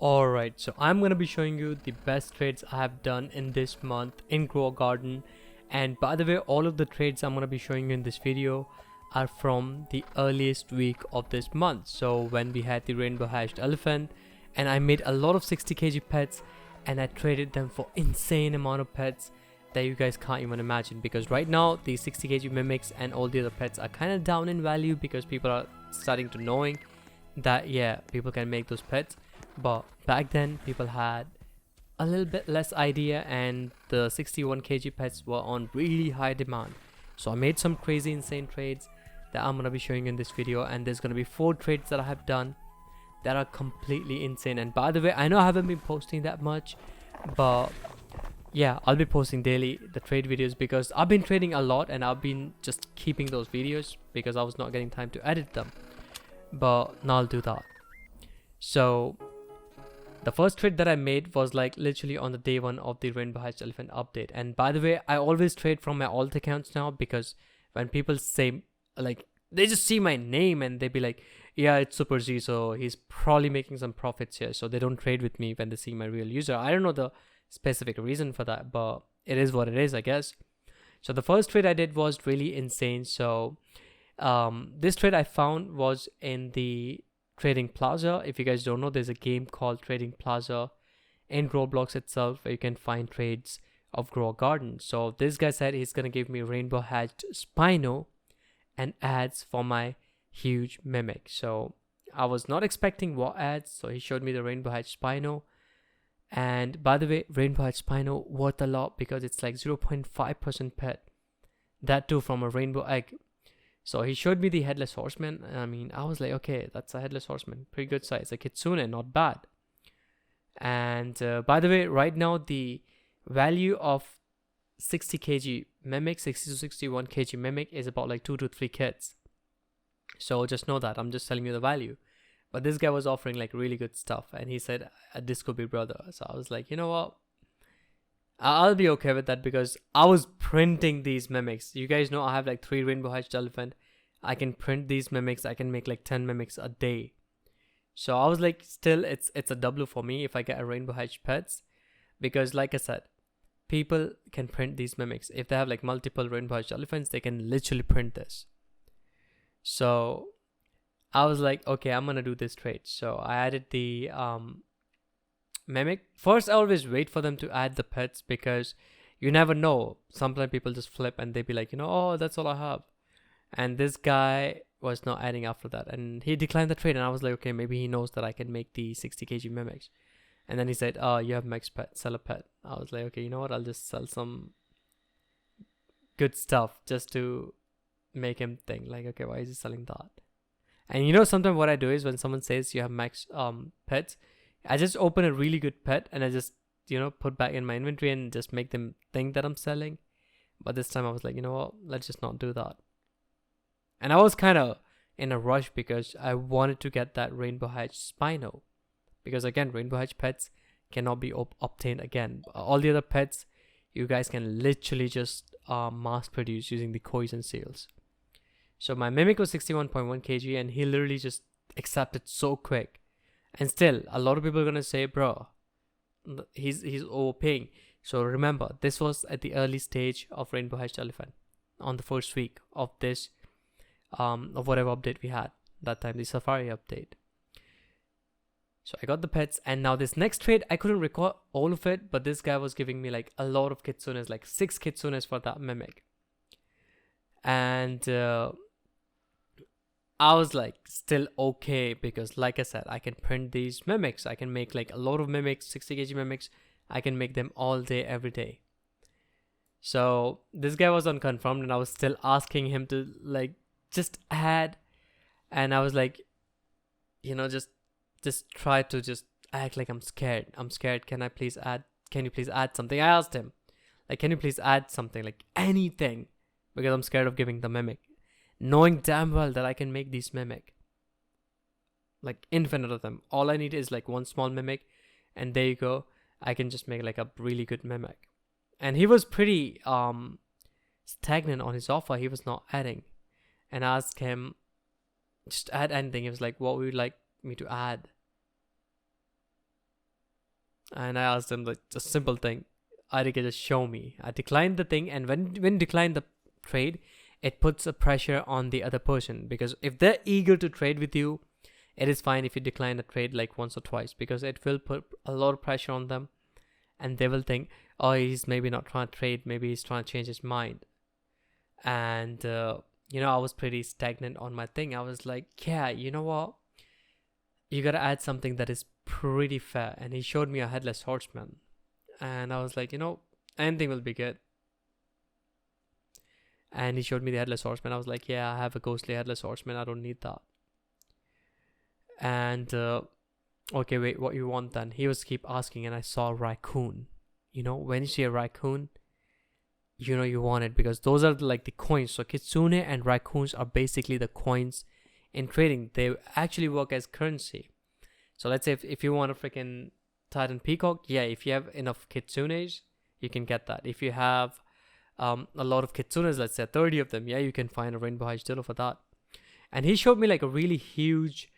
Alright, so I'm gonna be showing you the best trades I have done in this month in Grow a Garden. And by the way, all of the trades I'm gonna be showing you in this video are from the earliest week of this month. So when we had the rainbow hatched elephant, and I made a lot of 60 kg pets, and I traded them for insane amount of pets that you guys can't even imagine. Because right now the 60 kg mimics and all the other pets are kind of down in value because people are starting to knowing that yeah, people can make those pets. But back then people had a little bit less idea, and the 61 kg pets were on really high demand. So I made some crazy insane trades that I'm gonna be showing you in this video, and there's gonna be 4 trades that I have done that are completely insane. And by the way, I know I haven't been posting that much, but yeah, I'll be posting daily the trade videos because I've been trading a lot and I've been just keeping those videos because I was not getting time to edit them. But now I'll do that. So the first trade that I made was like literally on the day 1 of the Rainbow Hatched Elephant update. And by the way, I always trade from my alt accounts now, because when people say, like, they just see my name and they be like, yeah, it's Super Z, so he's probably making some profits here. So they don't trade with me when they see my real user. I don't know the specific reason for that, but it is what it is, I guess. So the first trade I did was really insane. So this trade I found was in the Trading Plaza. If you guys don't know, there's a game called Trading Plaza in Roblox itself where you can find trades of Grow a Garden. So this guy said he's gonna give me rainbow hatched spino and ads for my huge mimic. So I was not expecting what ads, so he showed me the rainbow hatched spino. And by the way, rainbow hatched spino worth a lot because it's like 0.5% pet, that too from a rainbow egg. So he showed me the headless horseman. I mean, I was like, okay, that's a headless horseman, pretty good size, a Kitsune, not bad. And by the way, right now the value of 60 kg mimic, 60 to 61 kg mimic is about like 2 to 3 kits. So just know that I'm just telling you the value. But this guy was offering like really good stuff, and he said this could be brother. So I was like, you know what, I'll be okay with that because I was printing these mimics. You guys know I have like 3 rainbow hatched elephant. I can print these mimics. I can make like 10 mimics a day. So I was like, still, it's a W for me if I get a rainbow hatched pets, because like I said, people can print these mimics. If they have like multiple rainbow hatched elephants, they can literally print this. So I was like, okay, I'm gonna do this trade. So I added the mimic. First, I always wait for them to add the pets because you never know. Sometimes people just flip and they be like, oh, that's all I have. And this guy was not adding after that, and he declined the trade. And I was like, okay, maybe he knows that I can make the 60 kg mimics. And then he said, oh, you have max pet, sell a pet. I was like, okay, you know what, I'll just sell some good stuff just to make him think like, okay, why is he selling that? And sometimes what I do is when someone says you have max pets, I just open a really good pet and I just put back in my inventory and just make them think that I'm selling. But this time I was like, you know what, let's just not do that. And I was kind of in a rush because I wanted to get that rainbow hatch spino, because again, rainbow hatch pets cannot be obtained again. All the other pets you guys can literally just mass produce using the coins and seals. So my mimic was 61.1 kg and he literally just accepted so quick. And still, a lot of people are gonna say, bro, he's overpaying. So remember, this was at the early stage of Rainbow Hatched Elephant, on the first week of this, of whatever update we had that time, the Safari update. So I got the pets, and now this next trade, I couldn't record all of it, but this guy was giving me like a lot of kitsunes, like 6 kitsunes for that mimic. And I was like still okay because like I said, I can print these mimics. I can make like a lot of mimics, 60 kg mimics. I can make them all day, every day. So this guy was unconfirmed and I was still asking him to like just add. And I was like, just try to just act like I'm scared. I'm scared. Can you please add something? I asked him, like, can you please add something, like anything? Because I'm scared of giving the mimic, knowing damn well that I can make these mimic, like infinite of them. All I need is like one small mimic, and there you go. I can just make like a really good mimic. And he was pretty stagnant on his offer. He was not adding. And I asked him, just add anything. He was like, what would you like me to add? and I asked him like a simple thing. IDK, just show me. I declined the thing, and when decline the trade, it puts a pressure on the other person, because if they're eager to trade with you, it is fine if you decline a trade like once or twice, because it will put a lot of pressure on them, and they will think, oh, he's maybe not trying to trade, maybe he's trying to change his mind. And I was pretty stagnant on my thing. I was like, yeah, you know what, you gotta add something that is pretty fair. And he showed me a headless horseman, and I was like, anything will be good. And he showed me the headless horseman. I was like, yeah, I have a ghostly headless horseman, I don't need that. And okay, wait, what you want then? He was keep asking, and I saw a raccoon. When you see a raccoon, you want it, because those are like the coins. So Kitsune and raccoons are basically the coins in trading. They actually work as currency. So let's say if you want a freaking Titan Peacock, yeah, if you have enough Kitsunes, you can get that. If you have a lot of Kitsunes, let's say 30 of them, yeah, you can find a rainbow hedge dillo for that. And he showed me like a really huge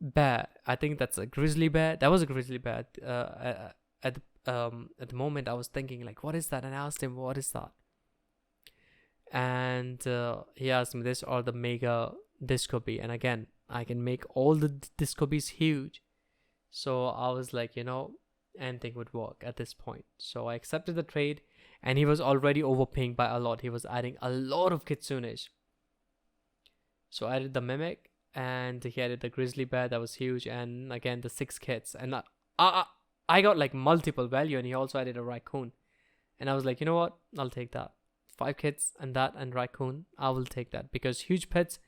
bear. I think that's a grizzly bear. That was a grizzly bear. At the moment I was thinking like, what is that? And I asked him, what is that? And he asked me, this or the mega disco bee. And again, I can make all the disco bees huge. So I was like, anything would work at this point. So I accepted the trade, and he was already overpaying by a lot. He was adding a lot of Kitsunes. So I added the mimic, and he added the grizzly bear. That was huge. And again, the 6 kits. And I got like multiple value, and he also added a raccoon. And I was like, you know what? I'll take that. 5 kits and that and raccoon. I will take that, because huge pets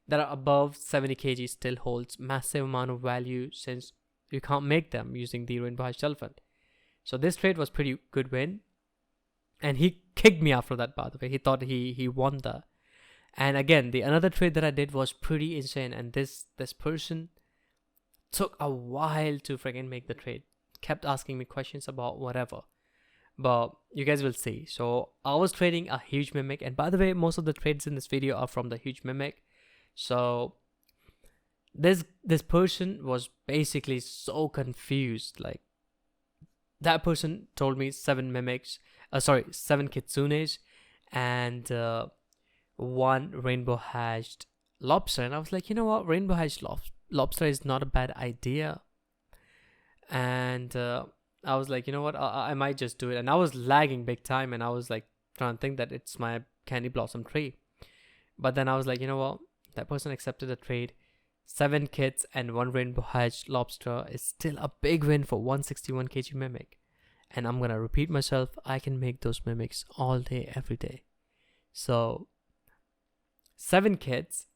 that are above 70 kg still holds massive amount of value, since you can't make them using the rainbow hedged elephant. So this trade was pretty good win. And he kicked me after that, by the way. He thought he won that. And again, the another trade that I did was pretty insane. And this person took a while to freaking make the trade. Kept asking me questions about whatever. But you guys will see. So I was trading a huge mimic. And by the way, most of the trades in this video are from the huge mimic. So this person was basically so confused. Like, that person told me 7 kitsunes and 1 rainbow hatched lobster. And I was like, you know what, rainbow hatched lobster is not a bad idea. And I was like, you know what, I might just do it. And I was lagging big time, and I was like trying to think that it's my candy blossom tree. But then I was like, you know what, that person accepted the trade. 7 kits and 1 rainbow hatched lobster is still a big win for 161 kg mimic. And I'm gonna repeat myself, I can make those mimics all day, every day. So 7 kits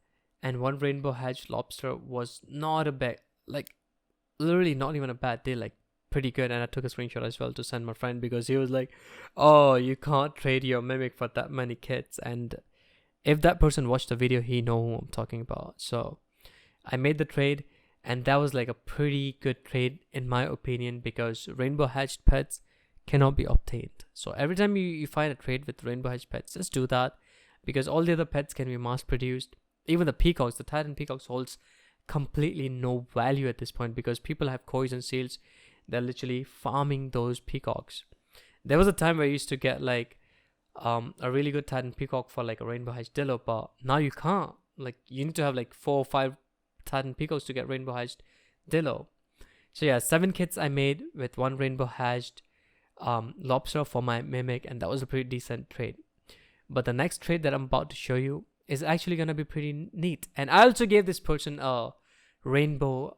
and 1 rainbow hatched lobster was not a bad, like literally not even a bad deal, like pretty good. And I took a screenshot as well to send my friend, because he was like, oh, you can't trade your mimic for that many kits. And if that person watched the video, he know who I'm talking about. So I made the trade, and that was like a pretty good trade in my opinion, because rainbow hatched pets cannot be obtained. So every time you find a trade with rainbow hatched pets, just do that, because all the other pets can be mass produced. Even the peacocks, the Titan peacocks holds completely no value at this point, because people have coins and seals. They're literally farming those peacocks. There was a time where I used to get like a really good Titan peacock for like a rainbow hatched dillo, but now you can't. Like, you need to have like 4 or 5 Titan peacocks to get rainbow hatched dillo. So yeah, 7 kits I made with 1 rainbow hatched lobster for my mimic, and that was a pretty decent trade. But the next trade that I'm about to show you is actually gonna be pretty neat. And I also gave this person a rainbow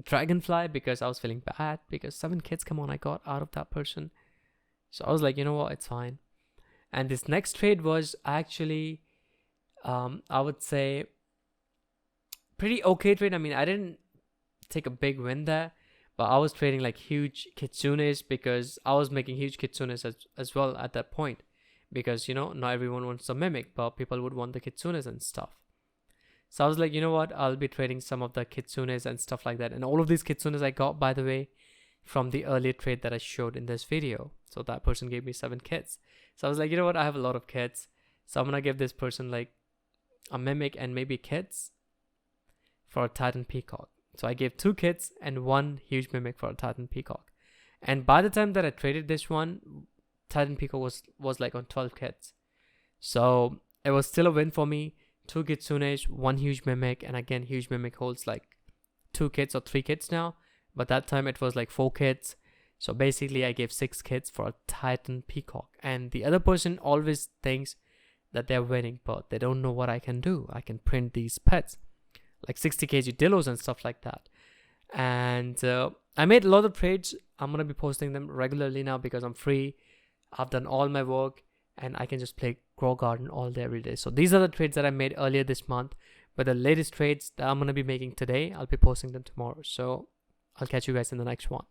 dragonfly, because I was feeling bad, because 7 kits, come on, I got out of that person. So I was like, you know what, it's fine. And this next trade was actually I would say pretty okay trade. I mean, I didn't take a big win there, but I was trading like huge kitsunes, because I was making huge kitsunes as well at that point, because not everyone wants a mimic, but people would want the kitsunes and stuff. So I was like, you know what, I'll be trading some of the kitsunes and stuff like that. And all of these kitsunes I got, by the way, from the earlier trade that I showed in this video. So that person gave me 7 kits. So I was like, you know what, I have a lot of kits, so I'm gonna give this person like a mimic and maybe kits for a Titan peacock. So I gave 2 kits and 1 huge mimic for a Titan Peacock. And by the time that I traded this one, Titan Peacock was like on 12 kits. So it was still a win for me. 2 Kitsunes, 1 huge mimic, and again huge mimic holds like 2 kits or 3 kits now. But that time it was like 4 kits. So basically I gave 6 kits for a Titan Peacock. And the other person always thinks that they're winning, but they don't know what I can do. I can print these pets, like 60 kg Dillos and stuff like that. And I made a lot of trades. I'm going to be posting them regularly now because I'm free. I've done all my work and I can just play Grow Garden all day, every day. So these are the trades that I made earlier this month. But the latest trades that I'm going to be making today, I'll be posting them tomorrow. So I'll catch you guys in the next one.